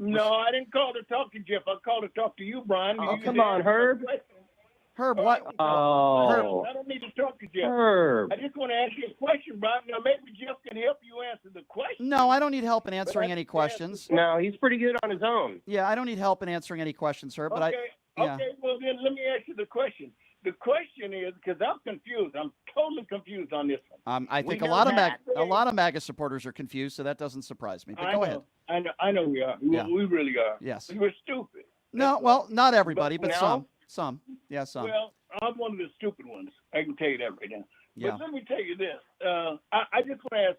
No, I didn't call to talk to Jeff. I called to talk to you, Brian. Oh, come on, Herb. Herb, what? Oh. I don't need to talk to Jeff. Herb. I just want to ask you a question, Brian. Now, maybe Jeff can help you answer the question. No, I don't need help in answering any questions. No, he's pretty good on his own. Yeah, I don't need help in answering any questions, Herb. But Okay, yeah. okay. Well, then let me ask you the question. The question is, because I'm confused. I'm totally confused on this one. I think a lot of MAGA supporters are confused, so that doesn't surprise me. But go ahead. I know we are. Yeah. We really are. Yes. We're stupid. No, well, not everybody, but now, some. Yeah, some. Well, I'm one of the stupid ones. I can tell you that right now. Yeah. But let me tell you this. I just want to ask,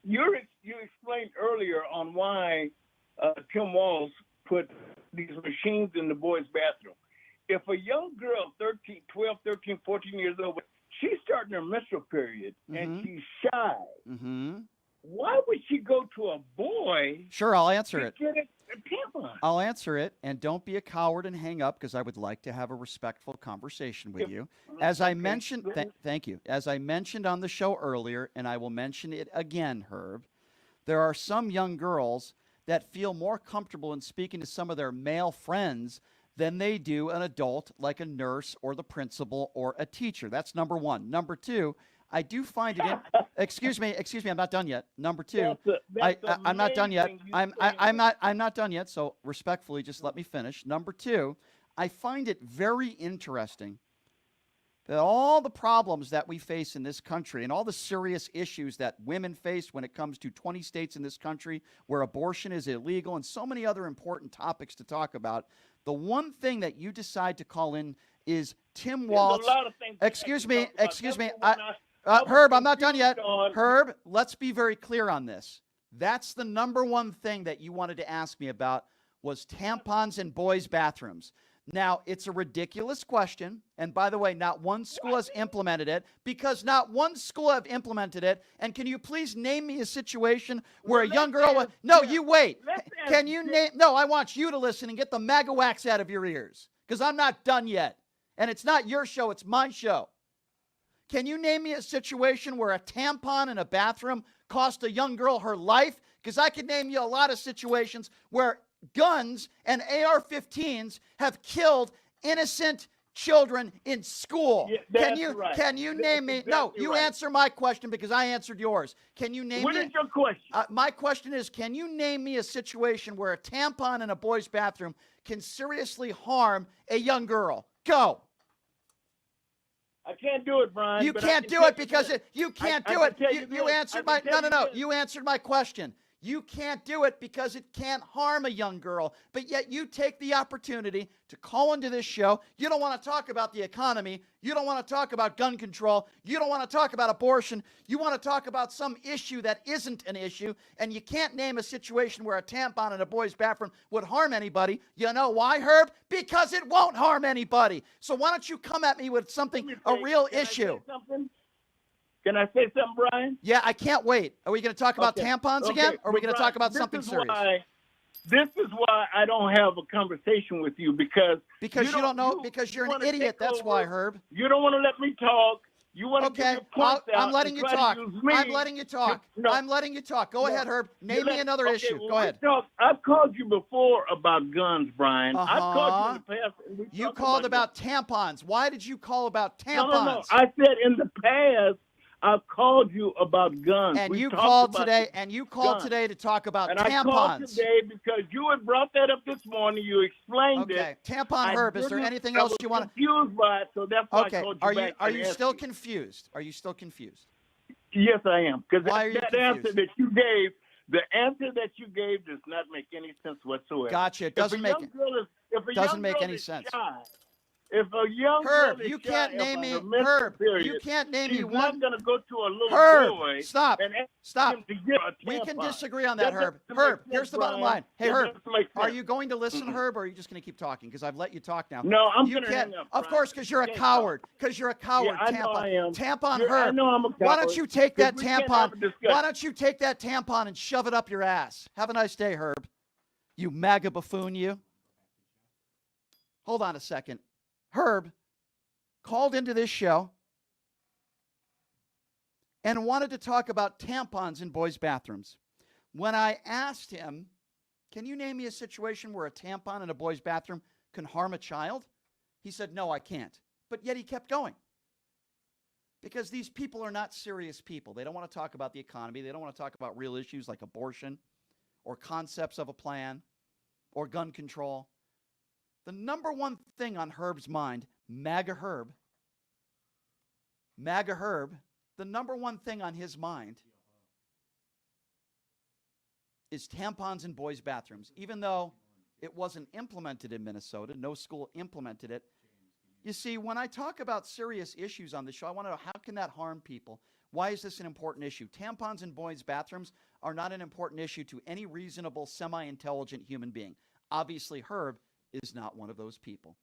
you explained earlier on why Tim Walz put these machines in the boys' bathroom. If a young girl, 12, 13, 14 years old, she's starting her menstrual period and she's shy, why would she go to a boy? Sure, I'll answer it. Get a tampon? I'll answer it, and don't be a coward and hang up, because I would like to have a respectful conversation with you. As I mentioned, thank you. As I mentioned on the show earlier, and I will mention it again, Herb, there are some young girls that feel more comfortable in speaking to some of their male friends than they do an adult like a nurse or the principal or a teacher. That's number one. Number two, I do find it excuse me, I'm not done yet. Number two, I'm not done yet. I'm not done yet, so respectfully just let me finish. Number two, I find it very interesting that all the problems that we face in this country and all the serious issues that women face when it comes to 20 states in this country where abortion is illegal and so many other important topics to talk about, the one thing that you decide to call in is Tim Walz. Excuse me. Herb, I'm not done yet. Herb, let's be very clear on this. That's the number one thing that you wanted to ask me about was tampons in boys' bathrooms. Now, it's a ridiculous question. And by the way, not one school has implemented it, because not one school have implemented it. And can you please name me a situation where a young girl was... No, you wait. Can you name... No, I want you to listen and get the MAGA wax out of your ears, because I'm not done yet. And it's not your show, it's my show. Can you name me a situation where a tampon in a bathroom cost a young girl her life? Because I can name you a lot of situations where guns and AR-15s have killed innocent children in school. Yeah, can you name me? No, you answer my question because I answered yours. Can you name me? What is your question? My question is, can you name me a situation where a tampon in a boy's bathroom can seriously harm a young girl? Go. I can't do it, Brian. You can't do it because you can't do it. You answered my no. You answered my question. You can't do it because it can't harm a young girl, but yet you take the opportunity to call into this show. You don't want to talk about the economy. You don't want to talk about gun control. You don't want to talk about abortion. You want to talk about some issue that isn't an issue, and you can't name a situation where a tampon in a boy's bathroom would harm anybody. You know why, Herb? Because it won't harm anybody. So why don't you come at me with something, a real issue? Can I say something, Brian? Yeah, I can't wait. Are we going to talk about tampons again, or are we going to talk about something serious? This is why I don't have a conversation with you, because you don't know, because you're an idiot. That's why, Herb. You don't want to let me talk. You want to get your points out. I'm letting you talk. I'm letting you talk. I'm letting you talk. Go ahead, Herb. Name me another issue. Go ahead. I've called you before about guns, Brian. I've called you in the past. You called about tampons. Why did you call about tampons? No. I said in the past, I've called you about guns. And you called today. And you called today to talk about tampons. I called today because you had brought that up this morning. You explained it. Okay, tampon, Herb. Is there anything else you want to? Confused by it, so that's why I called you back. Are you still confused? Are you still confused? Yes, I am. Because that answer that you gave, the answer that you gave does not make any sense whatsoever. Gotcha. It doesn't make any sense. If a young Herb, girl is you can't shy name me. of a Herb, period, you can't name me she's one. not going to go to a little boy. Stop. And ask Stop. him to get a We can tampon. disagree on that, Herb. Herb, here's the bottom line. Hey, Herb, are you going to listen, Herb, or are you just going to keep talking? Because I've let you talk now. No, I'm going to hang up. Of course, because you're a coward. Because you're a coward. Yeah, I know I am. Tampon, I Herb. know I'm a coward. Why don't you take that tampon? Why don't you take that tampon and shove it up your ass? Have a nice day, Herb. You MAGA buffoon, you. Hold on a second. Herb called into this show and wanted to talk about tampons in boys' bathrooms. When I asked him Can you name me a situation where a tampon in a boy's bathroom can harm a child? He said, no, I can't. But yet he kept going. Because these people are not serious people. They don't want to talk about the economy. They don't want to talk about real issues like abortion or concepts of a plan or gun control. The number one thing on Herb's mind, MAGA Herb, the number one thing on his mind is tampons in boys' bathrooms. Even though it wasn't implemented in Minnesota, no school implemented it. You see, when I talk about serious issues on the show, I want to know, how can that harm people? Why is this an important issue? Tampons in boys' bathrooms are not an important issue to any reasonable, semi-intelligent human being. Obviously, Herb is not one of those people.